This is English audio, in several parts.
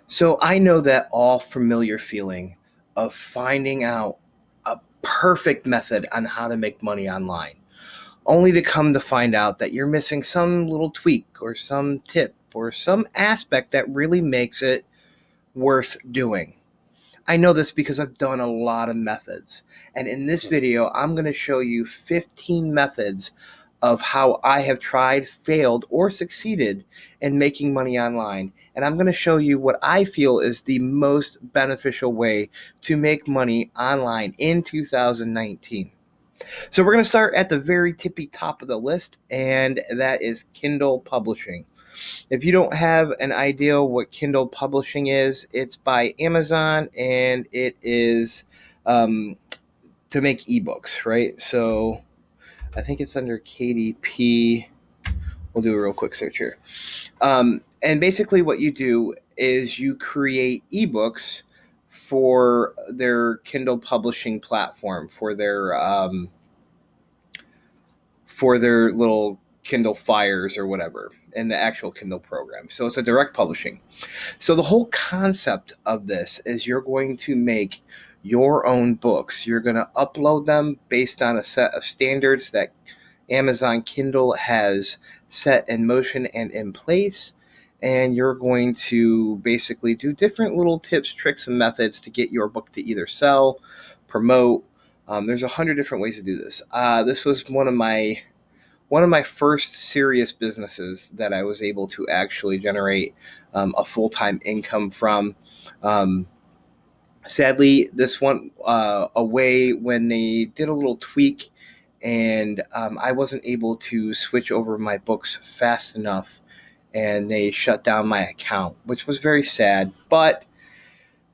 So I know that all familiar feeling of finding out a perfect method on how to make money online, only to come to find out that you're missing some little tweak or some tip or some aspect that really makes it worth doing. I know this because I've done a lot of methods. And in this video, I'm going to show you 15 methods of how I have tried, failed, or succeeded in making money online. And I'm going to show you what I feel is the most beneficial way to make money online in 2019. So we're going to start at the very tippy top of the list, and that is Kindle Publishing. If you don't have an idea what Kindle Publishing is, it's by Amazon, and it is to make ebooks, right? So I think it's under KDP. We'll do a real quick search here. And basically what you do is you create ebooks for their Kindle Publishing platform, for their little Kindle Fires or whatever in the actual Kindle program. So it's a direct publishing. So the whole concept of this is you're going to make your own books. You're going to upload them based on a set of standards that Amazon Kindle has set in motion and in place. And you're going to basically do different little tips, tricks, and methods to get your book to either sell, promote. There's 100 different ways to do this. This was one of my first serious businesses that I was able to actually generate a full-time income from. Sadly, this went away when they did a little tweak, and I wasn't able to switch over my books fast enough, and they shut down my account, which was very sad. But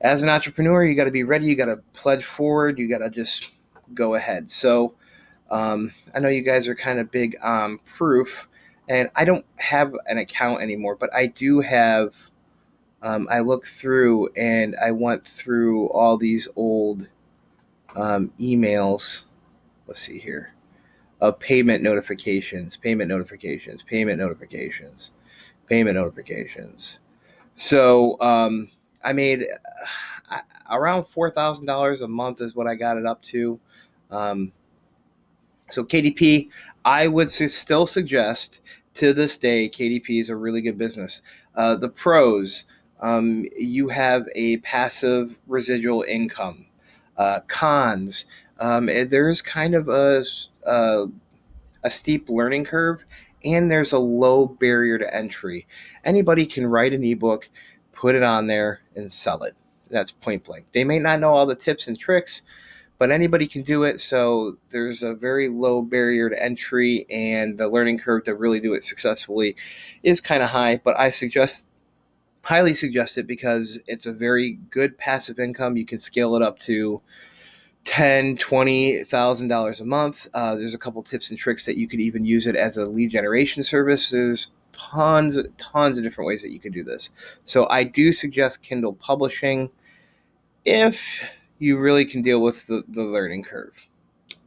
as an entrepreneur, you got to be ready. You got to pledge forward. You got to just go ahead. So I know you guys are kind of big on proof, and I don't have an account anymore, but I do have. I looked through and I went through all these old emails. Let's see here. Of payment notifications, payment notifications, payment notifications, payment notifications. So I made around $4,000 a month is what I got it up to. So KDP, I would still suggest to this day, KDP is a really good business. The pros, you have a passive residual income. Cons, there's kind of a steep learning curve, and there's a low barrier to entry. Anybody can write an ebook, put it on there, and sell it. That's point blank. They may not know all the tips and tricks, but anybody can do it. So there's a very low barrier to entry, and the learning curve to really do it successfully is kind of high. But I highly suggest it because it's a very good passive income. You can scale it up to $10,000-$20,000 a month. There's a couple tips and tricks that you could even use it as a lead generation service. There's tons of different ways that you can do this. So I do suggest Kindle Publishing if you really can deal with the learning curve.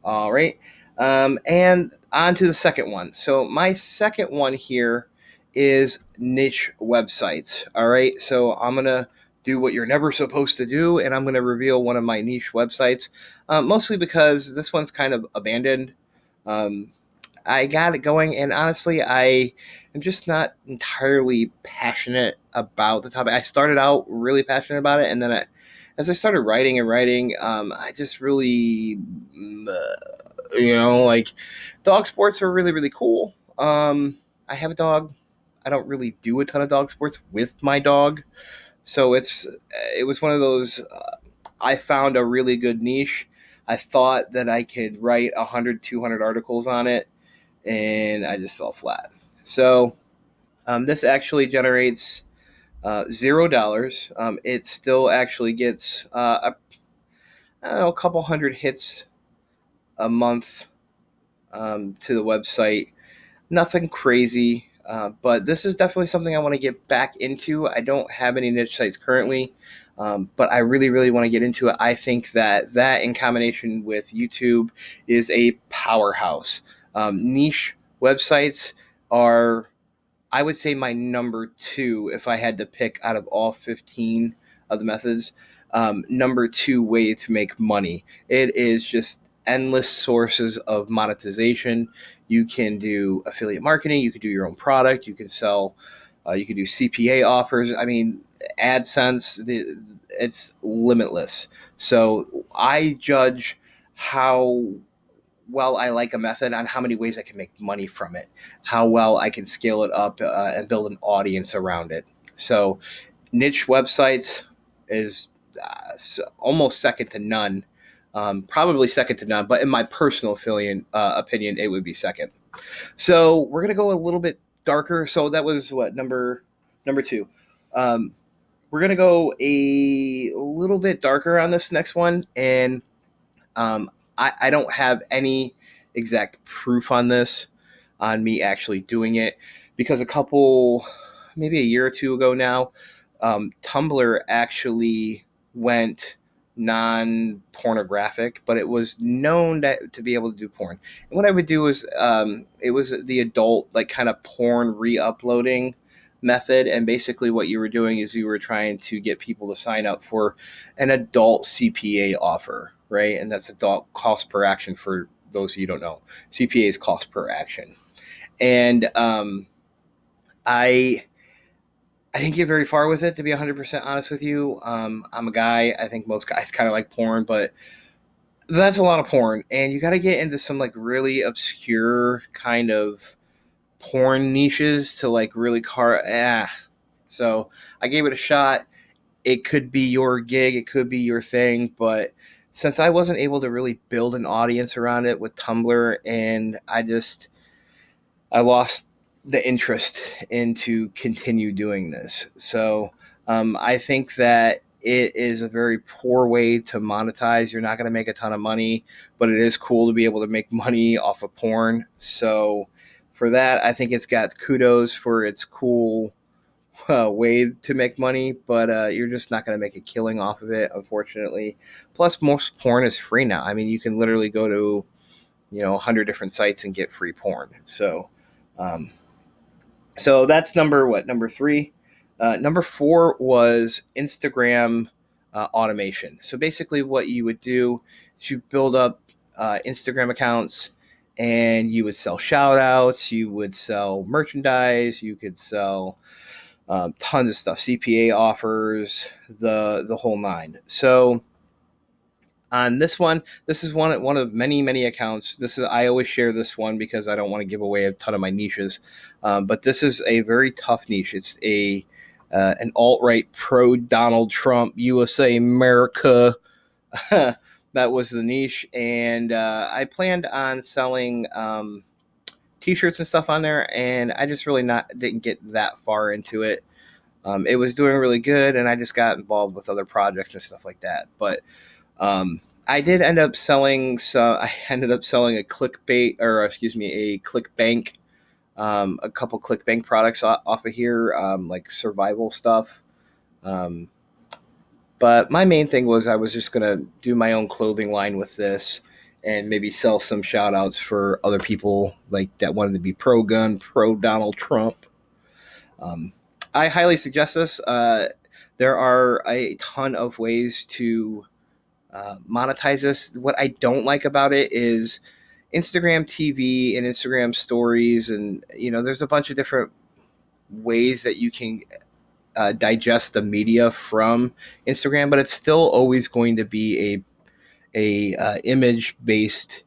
All right. And on to the second one. So my second one here is niche websites. All right. So I'm going to do what you're never supposed to do, and I'm going to reveal one of my niche websites, mostly because this one's kind of abandoned. I got it going, and honestly, I am just not entirely passionate about the topic. I started out really passionate about it, and then as I started writing, I just really, like dog sports are really, really cool. I have a dog. I don't really do a ton of dog sports with my dog. So it was one of those, I found a really good niche. I thought that I could write 100, 200 articles on it, and I just fell flat. So this actually generates $0. It still actually gets a couple hundred hits a month to the website. Nothing crazy. But this is definitely something I want to get back into. I don't have any niche sites currently, but I really, really want to get into it. I think that in combination with YouTube is a powerhouse. Niche websites are I would say my number 2, if I had to pick out of all 15 of the methods, number 2 way to make money. It is just endless sources of monetization. You can do affiliate marketing. You can do your own product. You can sell. You can do CPA offers. I mean, AdSense. It's limitless. So I judge how well I like a method on how many ways I can make money from it, how well I can scale it up and build an audience around it. So niche websites is almost second to none, probably second to none. But in my personal opinion, it would be second. So we're gonna go a little bit darker. So that was what number 2. Um, we're gonna go a little bit darker on this next one, and um, I don't have any exact proof on this, on me actually doing it, because maybe a year or two ago now, Tumblr actually went non-pornographic, but it was known to be able to do porn. And what I would do is, it was the adult, like, kind of porn re-uploading method. And basically what you were doing is you were trying to get people to sign up for an adult CPA offer, right? And that's adult cost per action. For those of you who don't know, CPA is cost per action. And I didn't get very far with it, to be 100% honest with you. I'm a guy. I think most guys kind of like porn, but that's a lot of porn. And you got to get into some like really obscure kind of porn niches to like really So I gave it a shot. It could be your gig. It could be your thing. But since I wasn't able to really build an audience around it with Tumblr, and I lost the interest into continue doing this. So I think that it is a very poor way to monetize. You're not going to make a ton of money, but it is cool to be able to make money off of porn. So for that, I think it's got kudos for its cool way to make money, but you're just not going to make a killing off of it, unfortunately. Plus, most porn is free now. I mean, you can literally go to 100 different sites and get free porn. Um, so that's number 3. Number 4 was Instagram automation. So basically, what you would do is you build up Instagram accounts, and you would sell shout outs, you would sell merchandise, you could sell tons of stuff, CPA offers, the whole nine. So on this one, this is one of many accounts. I always share this one because I don't want to give away a ton of my niches, but this is a very tough niche. It's an alt-right pro Donald Trump USA America. That was the niche, and I planned on selling t-shirts and stuff on there, and I just really didn't get that far into it. It was doing really good, and I just got involved with other projects and stuff like that. But I did end up selling. So I ended up selling a ClickBank, a couple ClickBank products off of here, like survival stuff. But my main thing was I was just gonna do my own clothing line with this, and maybe sell some shout outs for other people like that wanted to be pro gun, pro Donald Trump. I highly suggest this. There are a ton of ways to monetize this. What I don't like about it is Instagram TV and Instagram stories, and there's a bunch of different ways that you can digest the media from Instagram, but it's still always going to be a image based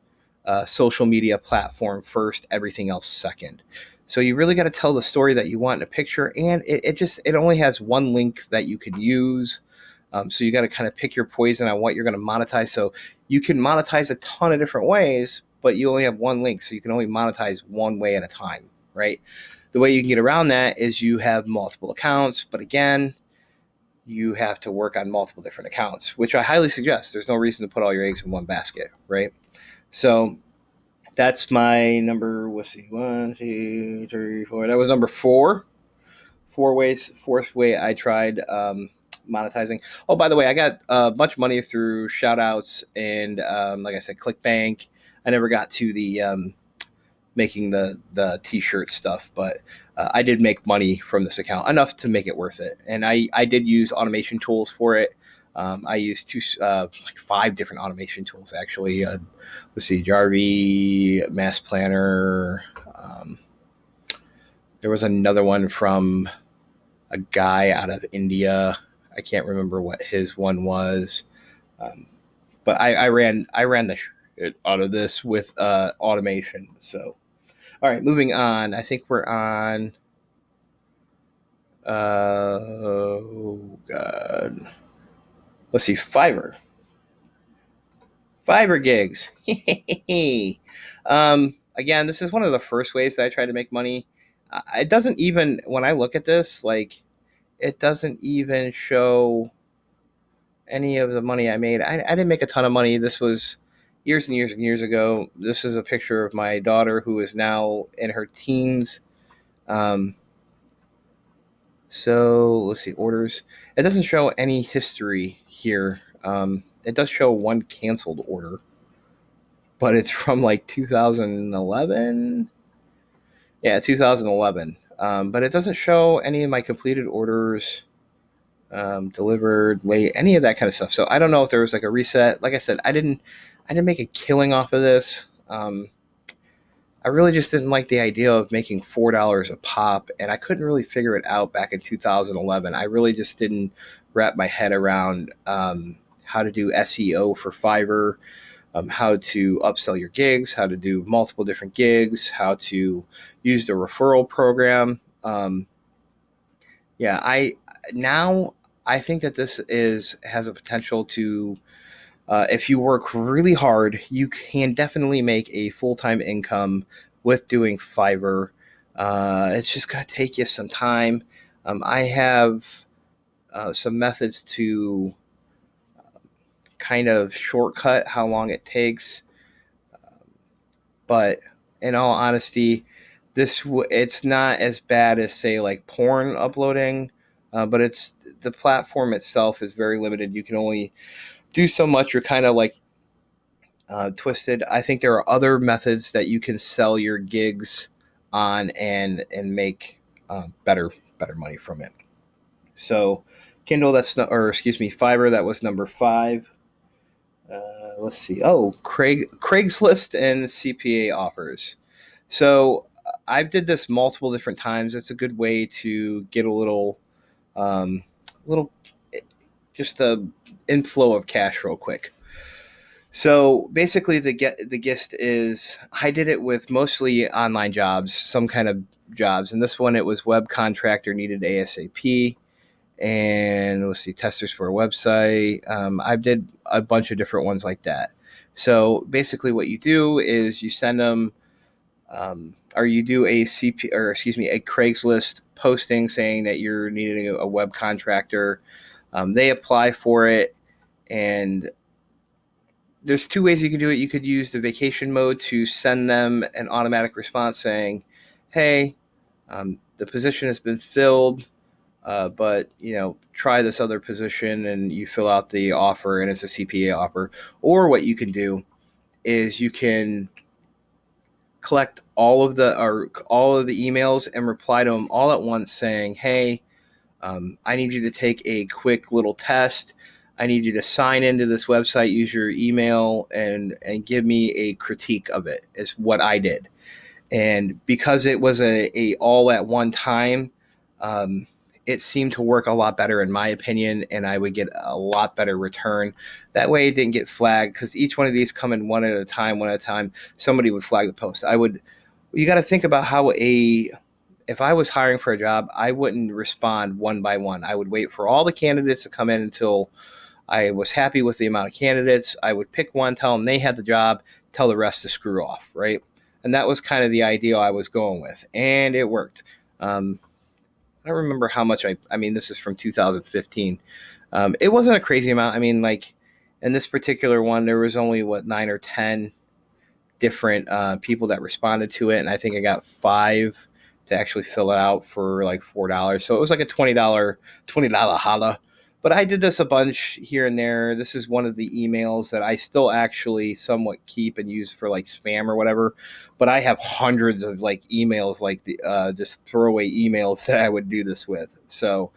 social media platform first, everything else second. So you really got to tell the story that you want in a picture, and it only has one link that you could use. So you got to kind of pick your poison on what you're going to monetize. So you can monetize a ton of different ways, but you only have one link, so you can only monetize one way at a time, right? The way you can get around that is you have multiple accounts, but again, you have to work on multiple different accounts, which I highly suggest. There's no reason to put all your eggs in one basket, right? So that's my number. Let's see, 1, 2, 3, 4. That was number 4. Fourth way I tried monetizing. Oh, by the way, I got a bunch of money through shout outs and, like I said, ClickBank. I never got to the making the t-shirt stuff, but I did make money from this account, enough to make it worth it. And I did use automation tools for it. I used like 5 different automation tools, actually. Let's see, Jarvie, Mass Planner. There was another one from a guy out of India. I can't remember what his one was. But I ran the shit out of this with automation. So, all right, moving on. I think we're on. Oh God. Let's see, Fiverr. Fiverr gigs. Again, this is one of the first ways that I try to make money. It doesn't even, when I look at this, like, it doesn't even show any of the money I made. I didn't make a ton of money. This was years and years and years ago. This is a picture of my daughter, who is now in her teens. So let's see, orders. It doesn't show any history here. It does show one canceled order, but it's from like 2011. Yeah, 2011. But it doesn't show any of my completed orders, delivered late, any of that kind of stuff. So I don't know if there was like a reset. Like I said, I didn't make a killing off of this. I really just didn't like the idea of making $4 a pop, and I couldn't really figure it out back in 2011. I really just didn't wrap my head around how to do SEO for Fiverr, how to upsell your gigs, how to do multiple different gigs, how to use the referral program. I think that this has a potential to, if you work really hard, you can definitely make a full-time income with doing Fiverr. It's just going to take you some time. I have some methods to kind of shortcut how long it takes. But in all honesty, it's not as bad as, say, like porn uploading, but the platform itself is very limited. You can only do so much. You're kind of like twisted. I think there are other methods that you can sell your gigs on and make better money from it. So Kindle, Fiverr, that was number 5. Let's see. Oh, Craigslist and CPA Offers. So I did this multiple different times. It's a good way to get a little just a inflow of cash real quick. So basically, the gist is I did it with mostly online jobs, some kind of jobs. And this one, it was web contractor needed ASAP. And let's see, testers for a website. I did a bunch of different ones like that. So basically what you do is you send them, or you do a Craigslist posting saying that you're needing a web contractor. They apply for it, and there's 2 ways you can do it. You could use the vacation mode to send them an automatic response saying, hey, the position has been filled. But try this other position, and you fill out the offer, and it's a CPA offer. Or what you can do is you can collect all of the emails and reply to them all at once saying, hey, I need you to take a quick little test. I need you to sign into this website, use your email, and give me a critique of it, is what I did. And because it was a all at one time, it seemed to work a lot better, in my opinion, and I would get a lot better return. That way it didn't get flagged, because each one of these come in one at a time. Somebody would flag the post. You got to think about how if I was hiring for a job, I wouldn't respond one by one. I would wait for all the candidates to come in until I was happy with the amount of candidates. I would pick one, tell them they had the job, tell the rest to screw off, right? And that was kind of the idea I was going with, and it worked. I don't remember how much this is from 2015. It wasn't a crazy amount. Like in this particular one, there was only 9 or 10 different people that responded to it. And I think I got 5 to actually fill it out for like $4. So it was like a $20 holla. But I did this a bunch here and there. This is one of the emails that I still actually somewhat keep and use for like spam or whatever. But I have hundreds of like emails, like the just throwaway emails that I would do this with. So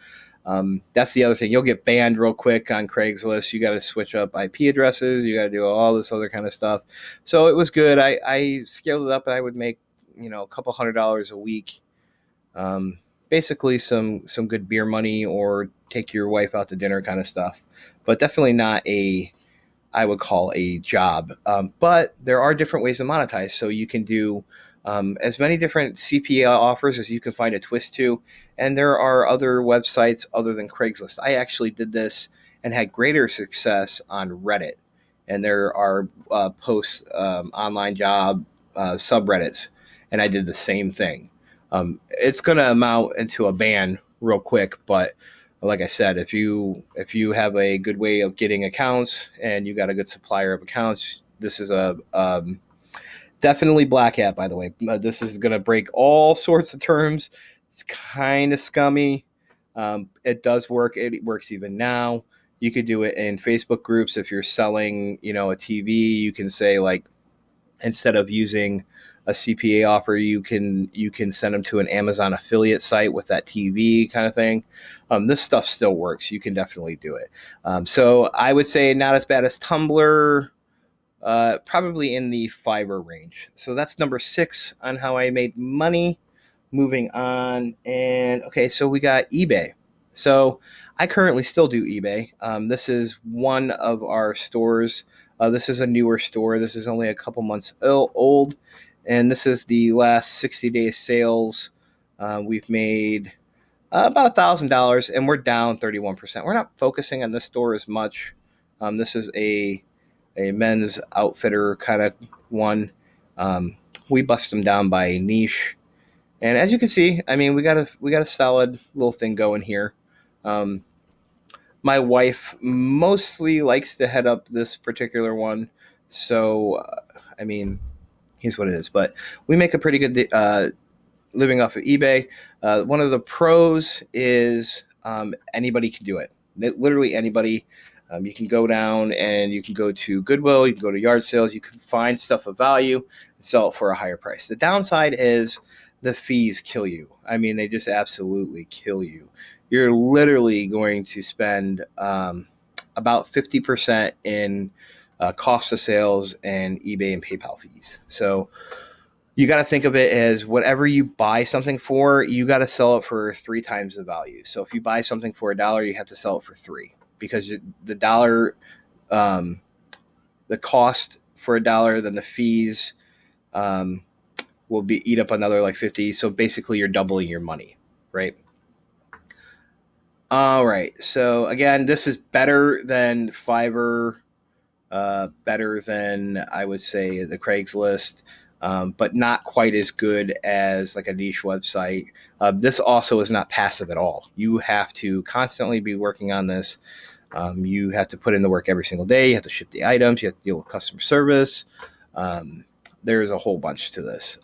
that's the other thing. You'll get banned real quick on Craigslist. You got to switch up IP addresses. You got to do all this other kind of stuff. So it was good. I scaled it up. I would make a couple $100 a week. Basically some good beer money or take your wife out to dinner kind of stuff, but definitely not I would call a job. But there are different ways to monetize. So you can do as many different CPA offers as you can find a twist to. And there are other websites other than Craigslist. I actually did this and had greater success on Reddit. And there are post online job subreddits. And I did the same thing. It's going to amount into a ban real quick, but like I said, if you have a good way of getting accounts and you got a good supplier of accounts, this is a definitely black hat, by the way. This is going to break all sorts of terms. It's kind of scummy. It does work. It works even now. You could do it in Facebook groups. If you're selling, a TV, you can say like, instead of using a CPA offer, you can send them to an Amazon affiliate site with that TV kind of thing. This stuff still works. You can definitely do it. So I would say not as bad as Tumblr, probably in the Fiverr range. So that's number 6 on how I made money. Moving on, and okay, so we got eBay. So I currently still do eBay. This is one of our stores. This is a newer store. This is only a couple months old. And this is the last 60-day sales. We've made about $1,000, and we're down 31%. We're not focusing on this store as much. This is a men's outfitter kind of one. We bust them down by niche. And as you can see, I mean, we got a solid little thing going here. My wife mostly likes to head up this particular one. So, I mean, here's what it is. But we make a pretty good living off of eBay. One of the pros is anybody can do it. Literally anybody. You can go down and you can go to Goodwill. You can go to yard sales. You can find stuff of value and sell it for a higher price. The downside is the fees kill you. I mean, they just absolutely kill you. You're literally going to spend about 50% in cost of sales and eBay and PayPal fees. So you got to think of it as whatever you buy something for, you got to sell it for 3 times the value. So if you buy something for $1, you have to sell it for 3, because the dollar, the cost for $1, then the fees will eat up another like 50. So basically you're doubling your money, right? All right. So again, this is better than Fiverr, better than I would say the Craigslist, but not quite as good as like a niche website. This also is not passive at all. You have to constantly be working on this. You have to put in the work every single day. You have to ship the items. You have to deal with customer service. There's a whole bunch to this.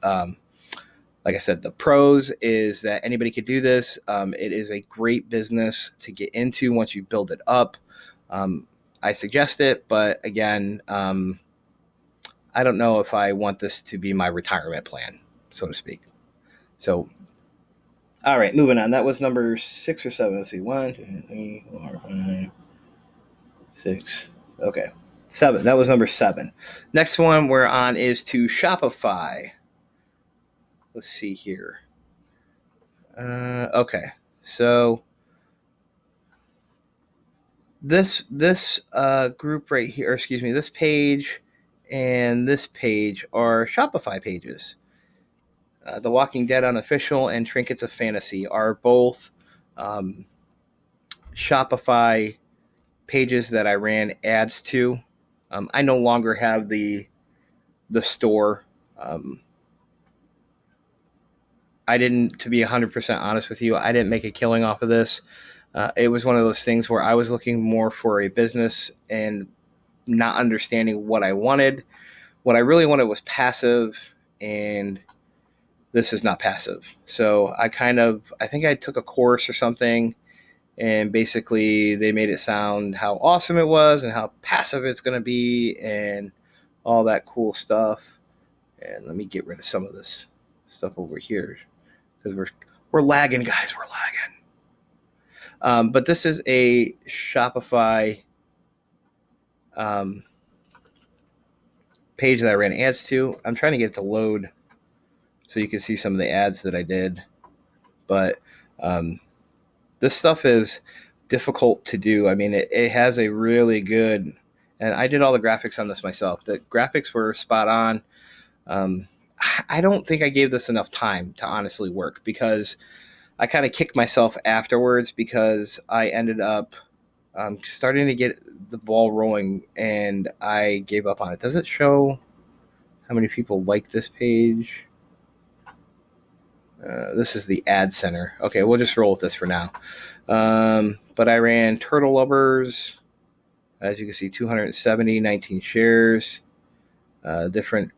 Like I said, the pros is that anybody could do this. It is a great business to get into once you build it up. I suggest it, but again, I don't know if I want this to be my retirement plan, so to speak. So, all right, moving on. That was number 6 or 7. Let's see. 1, 2, 3, 4, 5, 6. Okay. 7. That was number 7. Next one we're on is to Shopify. Let's see here. Okay. So this group right here, or excuse me, this page and this page are Shopify pages. The Walking Dead Unofficial and Trinkets of Fantasy are both Shopify pages that I ran ads to. I no longer have the store. I didn't, to be 100% honest with you, I didn't make a killing off of this. It was one of those things where I was looking more for a business and not understanding what I wanted. What I really wanted was passive, and this is not passive. So I think I took a course or something, And basically they made it sound how awesome it was and how passive it's going to be and all that cool stuff. And let me get rid of some of this stuff over here because we're lagging, guys. We're lagging. But this is a Shopify page that I ran ads to. I'm trying to get it to load so you can see some of the ads that I did. But this stuff is difficult to do. I mean, it has a really good, and I did all the graphics on this myself. The graphics were spot on. I don't think I gave this enough time to honestly work because I kind of kicked myself afterwards because I ended up starting to get the ball rolling and I gave up on it. Does it show how many people like this page? This is the ad center. Okay, we'll just roll with this for now. But I ran Turtle Lovers. As you can see, 270, 19 shares. Different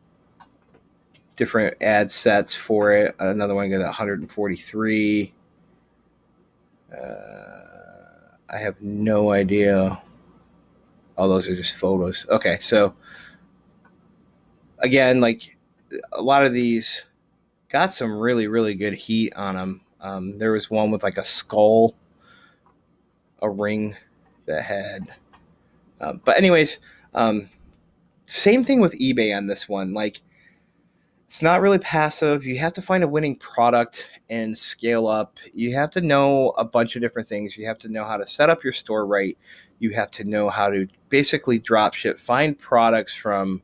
ad sets for it. Another one got 143. I have no idea. Oh, those are just photos. Okay, so again, like a lot of these got some really, really good heat on them. There was one with like a skull, a ring that had. But anyways, same thing with eBay on this one. Like, it's not really passive. You have to find a winning product and scale up. You have to know a bunch of different things. You have to know how to set up your store right. You have to know how to basically drop ship, find products from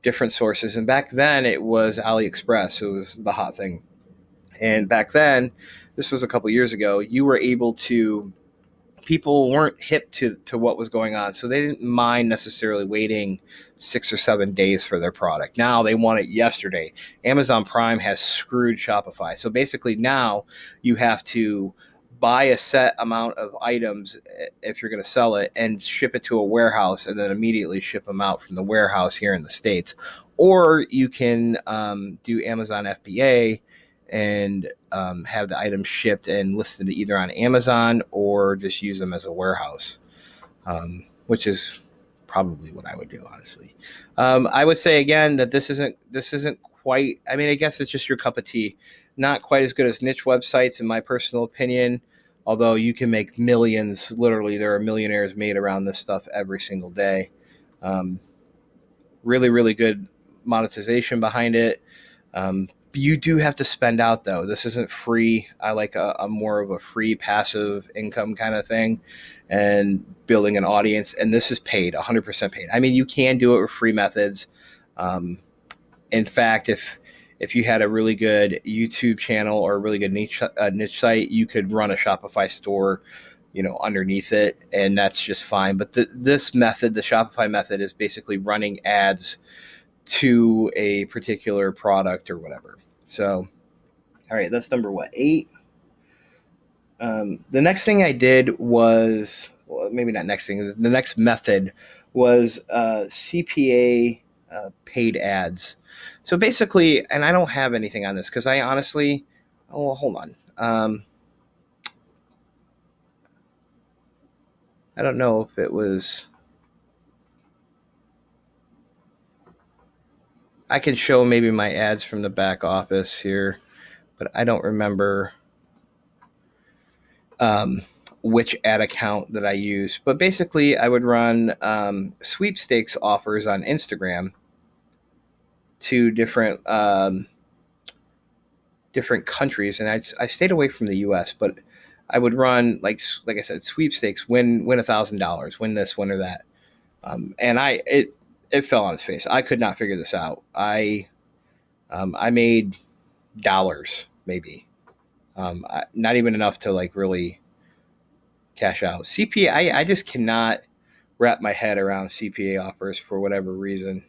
different sources. And back then it was AliExpress. It was the hot thing. And back then, this was a couple years ago, you were able to, people weren't hip to what was going on. So they didn't mind necessarily waiting 6 or 7 days for their product. Now they want it yesterday. Amazon Prime has screwed Shopify. So basically now you have to buy a set amount of items if you're going to sell it and ship it to a warehouse and then immediately ship them out from the warehouse here in the States. Or you can do Amazon FBA and have the items shipped and listed either on Amazon or just use them as a warehouse, which is probably what I would do, honestly. I would say again that this isn't quite. I mean, I guess it's just your cup of tea. Not quite as good as niche websites, in my personal opinion. Although you can make millions. Literally, there are millionaires made around this stuff every single day. Really, really good monetization behind it. You do have to spend out, though. This isn't free. I like a more of a free passive income kind of thing and building an audience. And this is paid, 100% paid. I mean, you can do it with free methods. In fact, if you had a really good YouTube channel or a really good niche site, you could run a Shopify store, underneath it, and that's just fine. But this method, the Shopify method, is basically running ads to a particular product or whatever. So, all right, that's number 8. The next thing I did was, well, maybe not next thing. The next method was CPA paid ads. So basically, and I don't have anything on this because I honestly, hold on. I don't know if it was. I can show maybe my ads from the back office here, but I don't remember which ad account that I use. But basically, I would run sweepstakes offers on Instagram to different countries, and I stayed away from the U.S., but I would run like I said, sweepstakes, win $1,000, win this, win or that, and it fell on its face. I could not figure this out. I made dollars, maybe, not even enough to like really cash out. CPA, I just cannot wrap my head around CPA offers for whatever reason.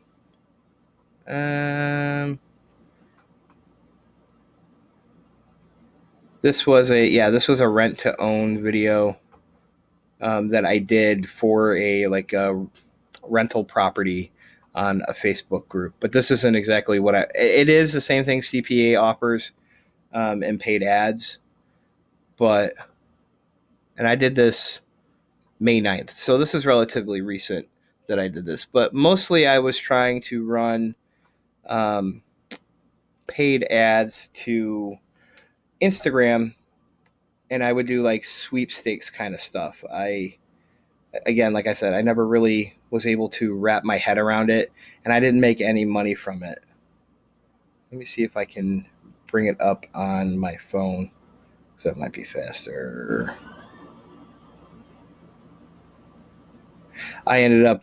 This was a rent to own video that I did for a rental property on a Facebook group. But this isn't exactly what it is the same thing, CPA offers and paid ads, but And I did this May 9th. So this is relatively recent that I did this. But mostly I was trying to run paid ads to Instagram, and I would do like sweepstakes kind of stuff. Again, like I said, I never really was able to wrap my head around it, and I didn't make any money from it. Let me see if I can bring it up on my phone, so it might be faster. I ended up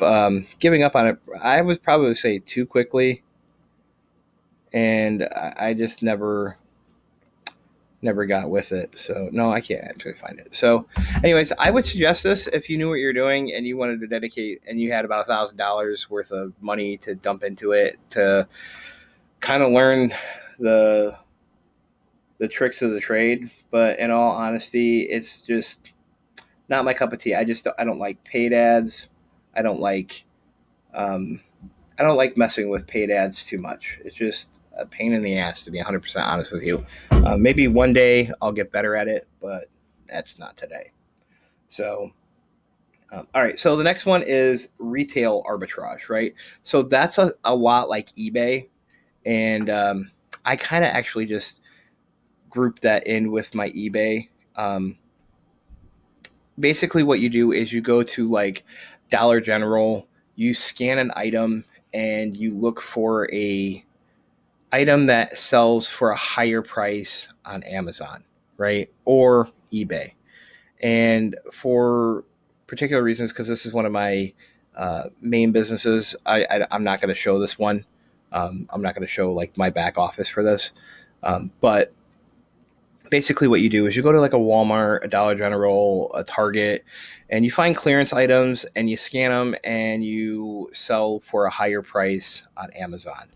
giving up on it. I would probably say too quickly, and I just never got with it. So no, I can't actually find it. So anyways, I would suggest this if you knew what you're doing and you wanted to dedicate and you had about $1,000 worth of money to dump into it to kind of learn the tricks of the trade. But in all honesty, it's just not my cup of tea. I don't like paid ads. I don't like messing with paid ads too much. It's just a pain in the ass, to be 100% honest with you. Maybe one day I'll get better at it, but that's not today. So, all right. So the next one is retail arbitrage, right? So that's a lot like eBay. And I kind of actually just grouped that in with my eBay. Basically, what you do is you go to like Dollar General, you scan an item, and you look for a item that sells for a higher price on Amazon, right? Or eBay. And for particular reasons, because this is one of my main businesses, I'm not going to show this one. I'm not going to show like my back office for this. But basically what you do is you go to like a Walmart, a Dollar General, a Target, and you find clearance items and you scan them and you sell for a higher price on Amazon.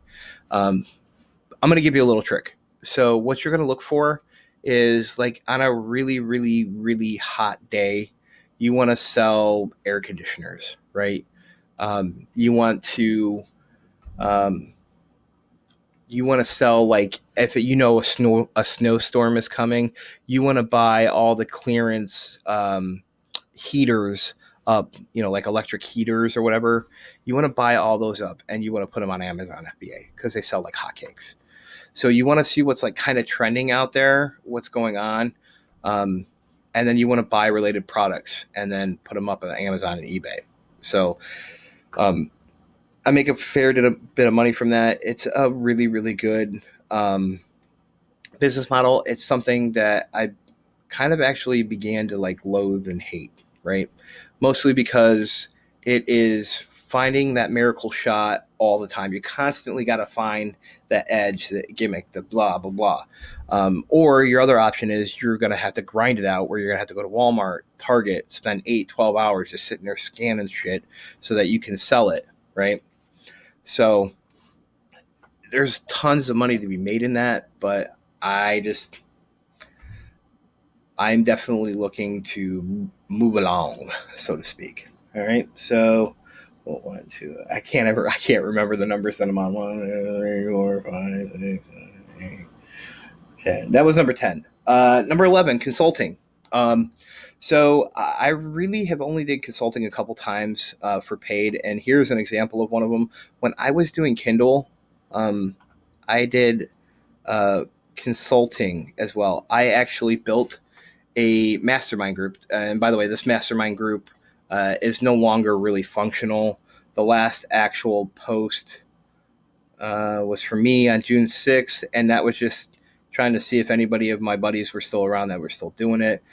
I'm going to give you a little trick. So what you're going to look for is like on a really, really, really hot day, you want to sell air conditioners, right? You want to sell like if a snowstorm is coming, you want to buy all the clearance heaters up, like electric heaters or whatever. You want to buy all those up and you want to put them on Amazon FBA because they sell like hotcakes. So you want to see what's like kind of trending out there, what's going on. And then you want to buy related products and then put them up on Amazon and eBay. So I make a fair bit of money from that. It's a really, really good business model. It's something that I kind of actually began to like loathe and hate, right? Mostly because it is finding that miracle shot all the time. You constantly got to find that edge, that gimmick, the blah, blah, blah. Or your other option is you're going to have to grind it out where you're going to have to go to Walmart, Target, spend 8-12 hours just sitting there scanning shit so that you can sell it, right? So there's tons of money to be made in that, but I'm definitely looking to move along, so to speak. All right. So, one, two. I can't remember the numbers that I'm on. 1, 2, 3, 4, 5, 6, 7, 8, 10. That was number 10. Number 11, consulting. So I really have only did consulting a couple times for paid, and here's an example of one of them. When I was doing Kindle, I did consulting as well. I actually built a mastermind group, and by the way, this mastermind group is no longer really functional. The last actual post was for me on June 6th, and that was just trying to see if anybody of my buddies were still around that were still doing it.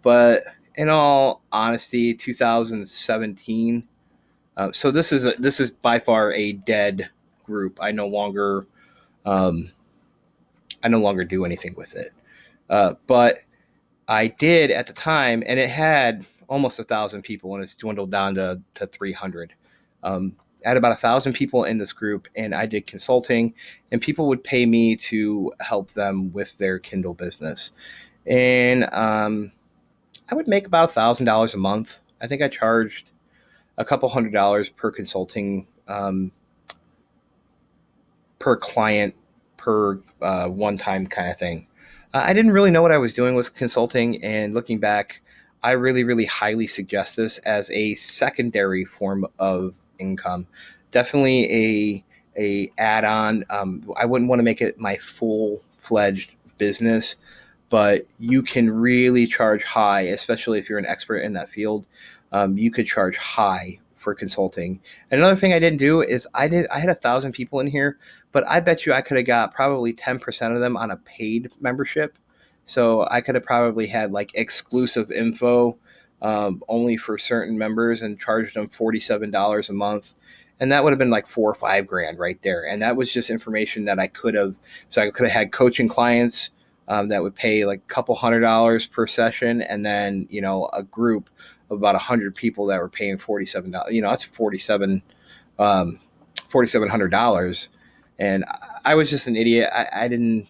But in all honesty, 2017. So this is by far a dead group. I no longer do anything with it. But I did at the time, and it had almost 1,000 people, and it's dwindled down to 300. I had about 1,000 people in this group, and I did consulting, and people would pay me to help them with their Kindle business. And I would make about $1,000 a month. I think I charged a couple $100 per consulting per client per one-time kind of thing. I didn't really know what I was doing with consulting, and looking back, I really, really highly suggest this as a secondary form of income. Definitely a add-on. I wouldn't want to make it my full-fledged business, but you can really charge high, especially if you're an expert in that field. You could charge high for consulting. And another thing I didn't do is I had 1,000 people in here, but I bet you I could have got probably 10% of them on a paid membership. So I could have probably had like exclusive info only for certain members and charged them $47 a month. And that would have been like 4 or 5 grand right there. And that was just information that I could have. So I could have had coaching clients that would pay like a couple $100 per session, and then a group of about 100 people that were paying $47. That's $4,700, and I was just an idiot. I didn't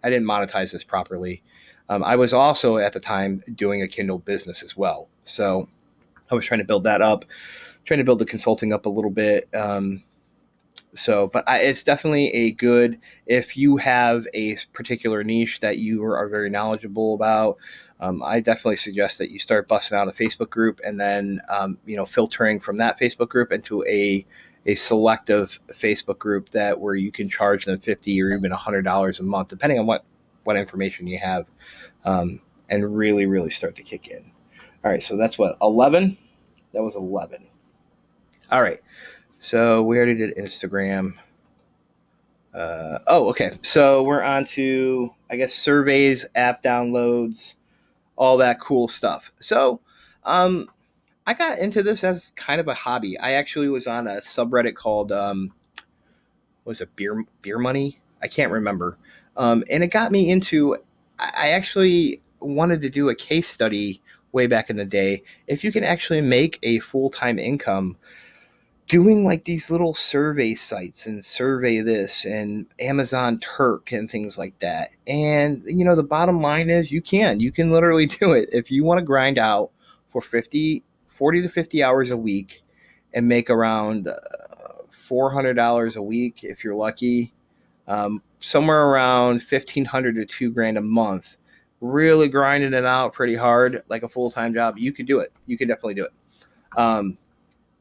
monetize this properly. I was also at the time doing a Kindle business as well, so I was trying to build that up, trying to build the consulting up a little bit. But it's definitely a good, if you have a particular niche that you are very knowledgeable about, I definitely suggest that you start busting out a Facebook group and then, filtering from that Facebook group into a selective Facebook group where you can charge them $50 or even $100 a month, depending on what information you have, and really, really start to kick in. All right. So that's 11? That was 11. All right. So we already did Instagram. Okay. So we're on to, I guess, surveys, app downloads, all that cool stuff. So I got into this as kind of a hobby. I actually was on a subreddit called, was it Beer Money? I can't remember. And it got me into, I actually wanted to do a case study way back in the day. If you can actually make a full-time income doing like these little survey sites and Survey This and Amazon Turk and things like that. And, the bottom line is you can literally do it. If you want to grind out for 40 to 50 hours a week and make around $400 a week, if you're lucky, somewhere around $1,500 to $2,000 a month, really grinding it out pretty hard, like a full-time job, you can do it. You can definitely do it.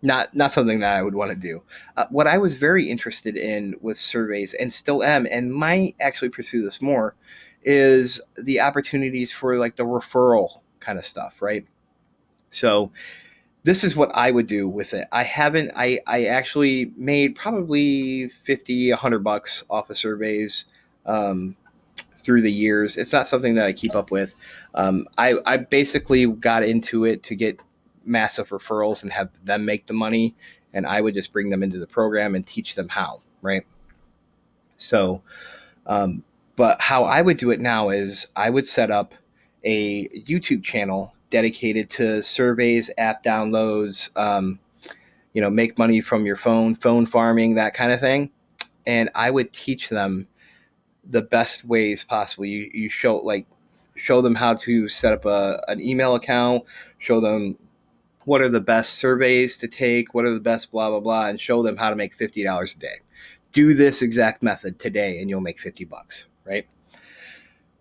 Not something that I would want to do. What I was very interested in with surveys, and still am, and might actually pursue this more, is the opportunities for like the referral kind of stuff, right? So this is what I would do with it. I actually made probably 50, $100 off of surveys through the years. It's not something that I keep up with. I basically got into it to get massive referrals and have them make the money, and I would just bring them into the program and teach them how, right? So, but how I would do it now is I would set up a YouTube channel dedicated to surveys, app downloads, make money from your phone farming, that kind of thing. And I would teach them the best ways possible. You show them how to set up an email account, show them what are the best surveys to take, what are the best blah, blah, blah, and show them how to make $50 a day. Do this exact method today and you'll make $50, right?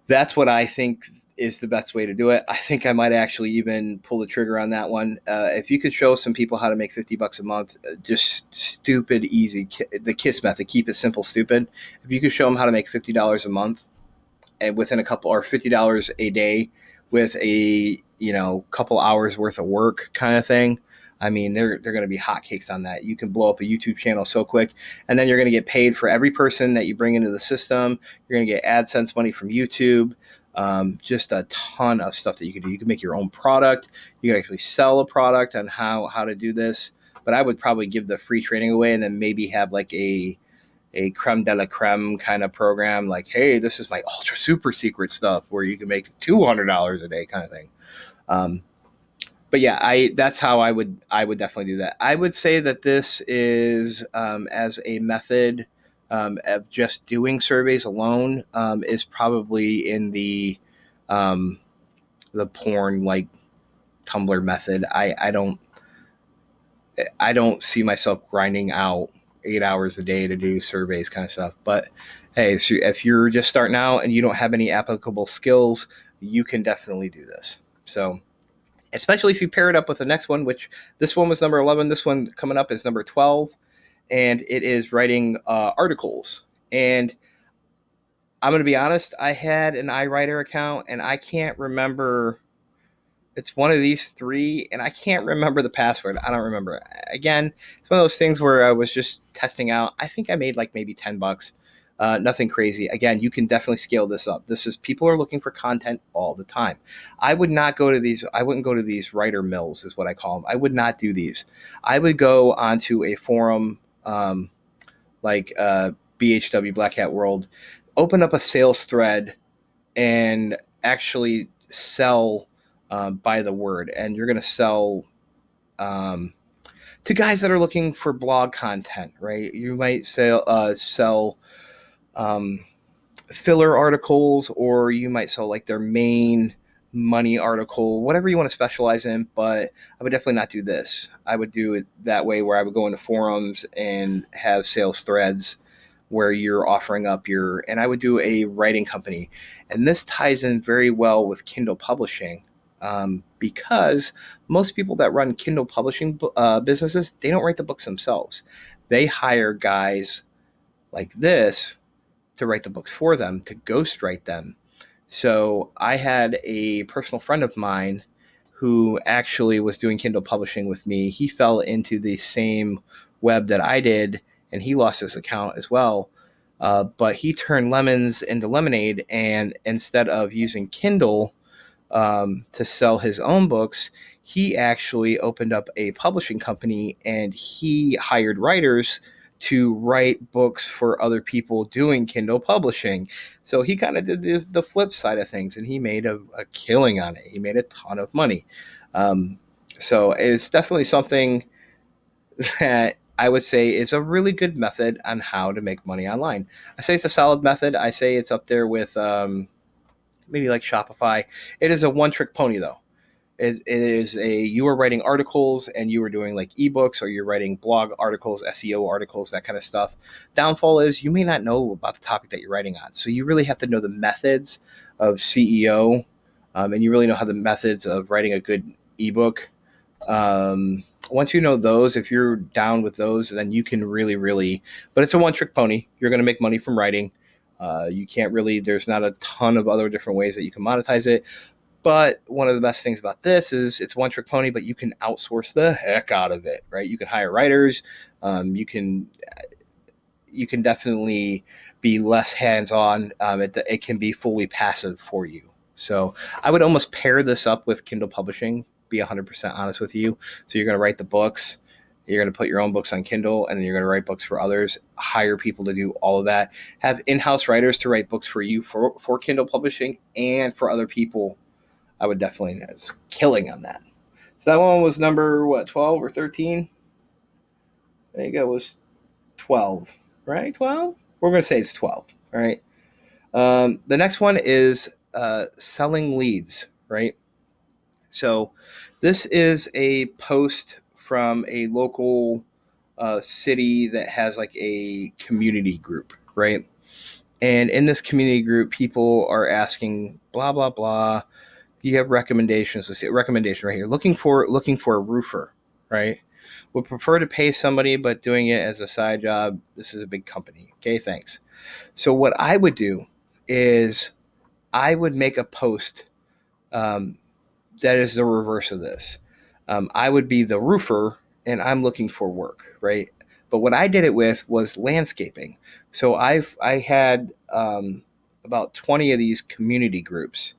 That's what I think is the best way to do it. I think I might actually even pull the trigger on that one. If you could show some people how to make $50 a month, just stupid, easy, the KISS method, keep it simple, stupid. If you could show them how to make $50 a month and within or $50 a day with a, couple hours worth of work kind of thing, I mean, they're going to be hotcakes on that. You can blow up a YouTube channel so quick, and then you're going to get paid for every person that you bring into the system. You're going to get AdSense money from YouTube. Just a ton of stuff that you can do. You can make your own product. You can actually sell a product on how to do this. But I would probably give the free training away and then maybe have like a creme de la creme kind of program. Like, hey, this is my ultra super secret stuff where you can make $200 a day kind of thing. But yeah, that's how I would definitely do that. I would say that this is as a method of just doing surveys alone is probably in the porn like Tumblr method. I don't see myself grinding out 8 hours a day to do surveys kind of stuff. But hey, if you're just starting out and you don't have any applicable skills, you can definitely do this. So especially if you pair it up with the next one, which this one was number 11. This one coming up is number 12, and it is writing articles. And I'm going to be honest, I had an iWriter account, and I can't remember. It's one of these three, and I can't remember the password. I don't remember. Again, it's one of those things where I was just testing out. I think I made like maybe $10. Nothing crazy. Again, you can definitely scale this up. This is, people are looking for content all the time. I wouldn't go to these writer mills, is what I call them. I would not do these. I would go onto a forum like BHW, Black Hat World, open up a sales thread and actually sell by the word. And you're going to sell to guys that are looking for blog content, right? You might sell filler articles, or you might sell like their main money article, whatever you want to specialize in. But I would definitely not do this. I would do it that way, where I would go into forums and have sales threads where you're offering up and I would do a writing company. And this ties in very well with Kindle Publishing, because most people that run Kindle Publishing businesses, they don't write the books themselves. They hire guys like this to write the books for them, to ghostwrite them. So I had a personal friend of mine who actually was doing Kindle Publishing with me. He fell into the same web that I did, and he lost his account as well. But he turned lemons into lemonade, and instead of using Kindle to sell his own books, he actually opened up a publishing company, and he hired writers to write books for other people doing Kindle Publishing. So he kind of did the flip side of things, and he made a killing on it. He made a ton of money. So it's definitely something that I would say is a really good method on how to make money online. I say it's a solid method. I say it's up there with maybe like Shopify. It is a one-trick pony, though. You are writing articles, and you are doing like ebooks, or you're writing blog articles, SEO articles, that kind of stuff. Downfall is you may not know about the topic that you're writing on. So you really have to know the methods of SEO, and you really know how the methods of writing a good ebook. Once you know those, if you're down with those, then you can really, but it's a one-trick pony. You're going to make money from writing. You can't really, there's not a ton of other different ways that you can monetize it. But one of the best things about this is it's one trick pony, but you can outsource the heck out of it, right? You can hire writers. You can definitely be less hands-on. It can be fully passive for you. So I would almost pair this up with Kindle Publishing, be 100% honest with you. So you're going to write the books. You're going to put your own books on Kindle, and then you're going to write books for others, hire people to do all of that, have in-house writers to write books for you for Kindle Publishing and for other people. I would definitely was killing on that. So that one was number 12 or 13? I think it was 12, right? 12? We're going to say it's 12, all right? The next one is selling leads, right? So this is a post from a local city that has like a community group, right? And in this community group, people are asking blah, blah, blah. You have recommendations. Let's see, a recommendation right here. Looking for a roofer, right? Would prefer to pay somebody, but doing it as a side job. This is a big company. Okay, thanks. So what I would do is I would make a post that is the reverse of this. I would be the roofer, and I'm looking for work, right? But what I did it with was landscaping. So I had about 20 of these community groups.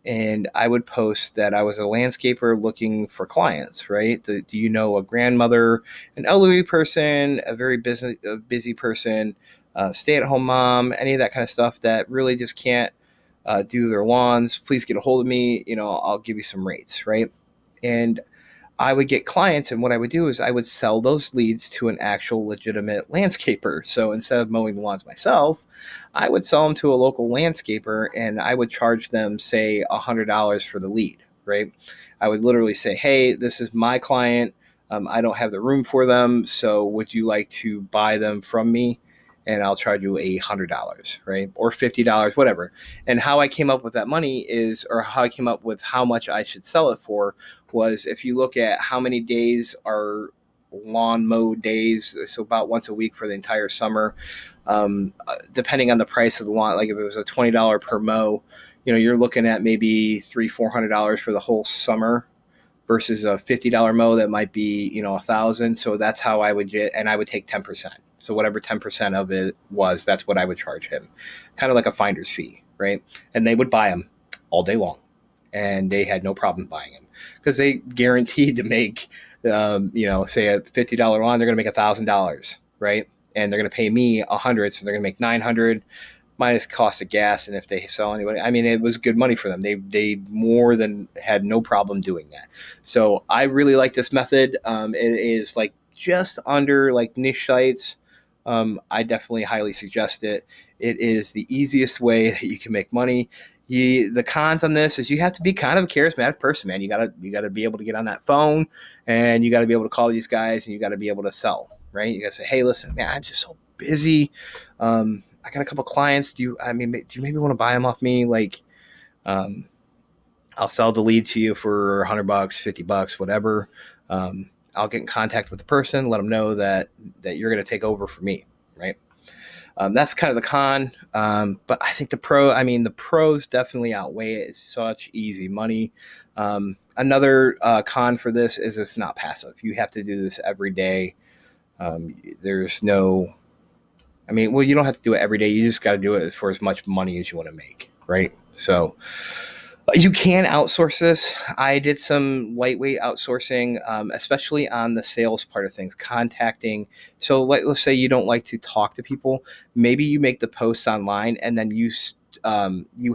And I would post that I was a landscaper looking for clients, right? Do you know a grandmother, an elderly person, a very busy person, stay-at-home mom, any of that kind of stuff that really just can't do their lawns? Please get a hold of me. I'll give you some rates, right? And I would get clients, and what I would do is I would sell those leads to an actual legitimate landscaper. So instead of mowing the lawns myself, I would sell them to a local landscaper, and I would charge them, say, $100 for the lead, right? I would literally say, hey, this is my client. I don't have the room for them, so would you like to buy them from me? and I'll charge you $100, right? Or $50, whatever. And how I came up with that money is, or how I came up with how much I should sell it for, was if you look at how many days are lawn mow days, so about once a week for the entire summer, depending on the price of the lawn, like if it was a $20 per mow, you're looking at maybe $300-$400 for the whole summer versus a $50 mow that might be, $1,000. So that's how I would get, and I would take 10%. So whatever 10% of it was, that's what I would charge him, kind of like a finder's fee, right? And they would buy them all day long, and they had no problem buying them because they guaranteed to make, say a $50 lawn, they're going to make $1,000, right? And they're going to pay me $100, so they're going to make $900 minus cost of gas. And if they sell anybody, I mean, it was good money for them. They more than had no problem doing that. So I really like this method. It is like just under like niche sites. I definitely highly suggest it. It is the easiest way that you can make money. The cons on this is you have to be kind of a charismatic person, man. You gotta be able to get on that phone, and you gotta be able to call these guys, and you gotta be able to sell, right? You gotta say, hey, listen, man, I'm just so busy. I got a couple clients. Do you maybe want to buy them off me? Like, I'll sell the lead to you for $100, $50, whatever. I'll get in contact with the person, let them know that you're going to take over for me, right? That's kind of the con. But I think the pros definitely outweigh it. It's such easy money. Another con for this is it's not passive. You have to do this every day. There's no, you don't have to do it every day. You just got to do it for as much money as you want to make, right? So you can outsource this. I did some lightweight outsourcing, especially on the sales part of things, contacting. So let's say you don't like to talk to people. Maybe you make the posts online, and then you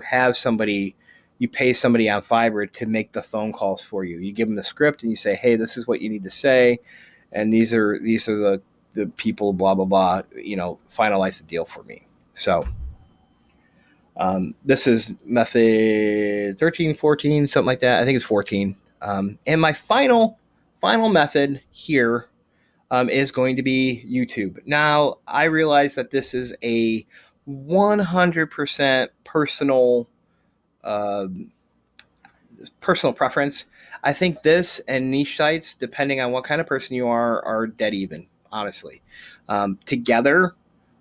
have somebody, you pay somebody on Fiverr to make the phone calls for you. You give them the script, and you say, hey, this is what you need to say, and these are the people, blah, blah, blah, finalize the deal for me. So this is method 13, 14, something like that. I think it's 14. And my final method here is going to be YouTube. Now, I realize that this is a 100% personal preference. I think this and niche sites, depending on what kind of person you are dead even, honestly. Together,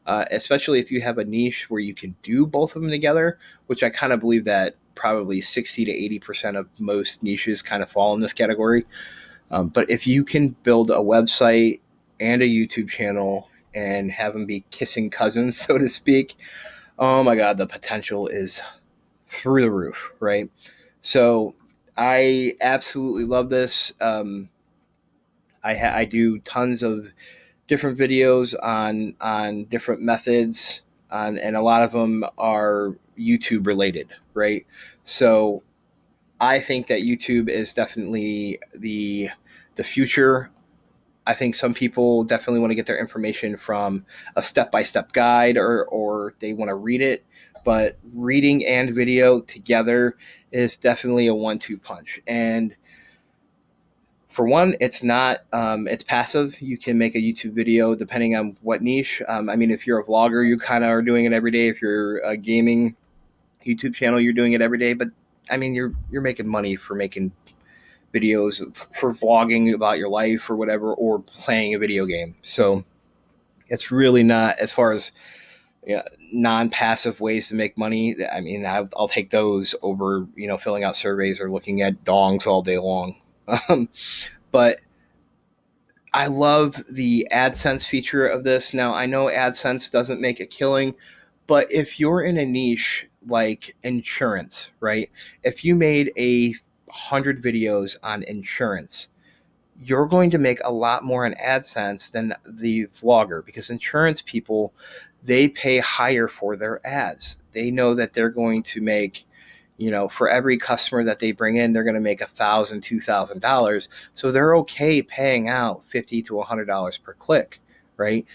especially if you have a niche where you can do both of them together, which I kind of believe that probably 60 to 80% of most niches kind of fall in this category. But if you can build a website and a YouTube channel and have them be kissing cousins, so to speak, oh my God, the potential is through the roof, right? So I absolutely love this. I do tons of different videos on different methods, and a lot of them are YouTube related, right? So I think that YouTube is definitely the future. I think some people definitely want to get their information from a step-by-step guide, or they want to read it, but reading and video together is definitely a 1-2 punch. And for one, it's not, it's passive. You can make a YouTube video depending on what niche. If you're a vlogger, you kind of are doing it every day. If you're a gaming YouTube channel, you're doing it every day. But you're making money for making videos, for vlogging about your life or whatever, or playing a video game. So it's really not, as far as non-passive ways to make money. I'll take those over, filling out surveys or looking at dongs all day long. But I love the AdSense feature of this. Now, I know AdSense doesn't make a killing, but if you're in a niche like insurance, right? If you made 100 videos on insurance, you're going to make a lot more on AdSense than the vlogger, because insurance people, they pay higher for their ads. They know that they're going to make, for every customer that they bring in, they're going to make $1,000, $2,000. So they're okay paying out $50 to $100 per click, right?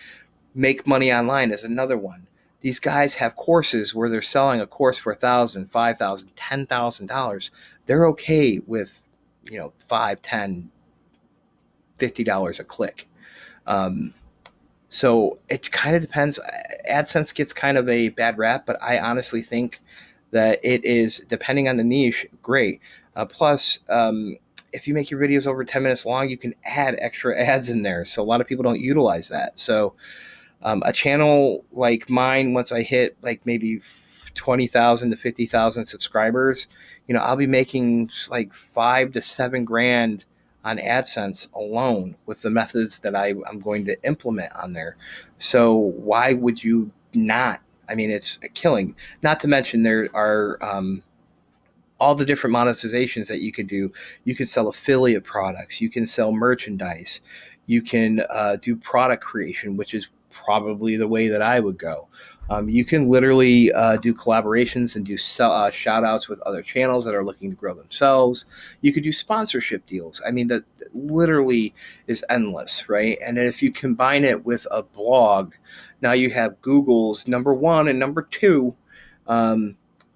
Make money online is another one. These guys have courses where they're selling a course for $1,000, $5,000, $10,000. They're okay with, $5, $10, $50 a click. So it kind of depends. AdSense gets kind of a bad rap, but I honestly think that it is, depending on the niche, great. Plus, if you make your videos over 10 minutes long, you can add extra ads in there. So a lot of people don't utilize that. So a channel like mine, once I hit like maybe 20,000 to 50,000 subscribers, I'll be making like 5 to 7 grand on AdSense alone with the methods that I'm going to implement on there. So why would you not? I mean, it's a killing. Not to mention there are all the different monetizations that you could do. You can sell affiliate products. You can sell merchandise. You can do product creation, which is probably the way that I would go. You can literally do collaborations and do shout outs with other channels that are looking to grow themselves. You could do sponsorship deals. I mean, that literally is endless, right? And if you combine it with a blog, now you have Google's number one and number two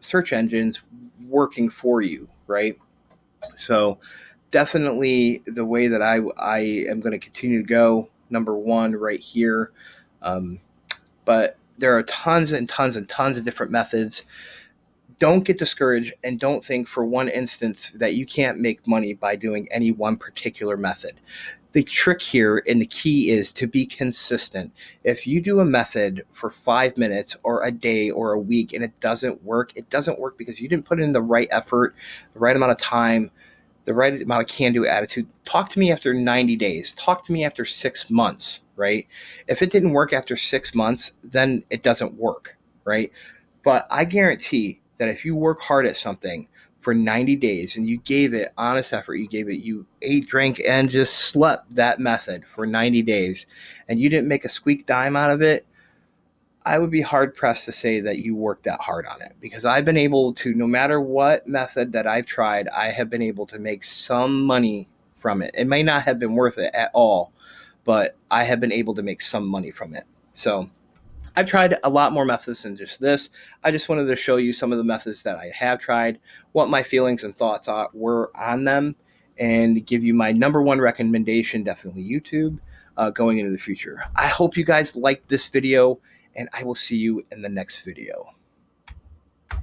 search engines working for you, right? So definitely the way that I am going to continue to go, number one right here. But there are tons and tons and tons of different methods. Don't get discouraged, and don't think for one instance that you can't make money by doing any one particular method. The trick here and the key is to be consistent. If you do a method for 5 minutes or a day or a week and it doesn't work because you didn't put in the right effort, the right amount of time, the right amount of can-do attitude. Talk to me after 90 days. Talk to me after 6 months, right? If it didn't work after 6 months, then it doesn't work, right? But I guarantee that if you work hard at something for 90 days and you gave it honest effort, you ate, drank, and just slept that method for 90 days, and you didn't make a squeak dime out of it, I would be hard pressed to say that you worked that hard on it, because I've been able to, no matter what method that I've tried, I have been able to make some money from it. It may not have been worth it at all, but I have been able to make some money from it. So I've tried a lot more methods than just this. I just wanted to show you some of the methods that I have tried, what my feelings and thoughts were on them, and give you my number one recommendation, definitely YouTube, going into the future. I hope you guys liked this video, and I will see you in the next video.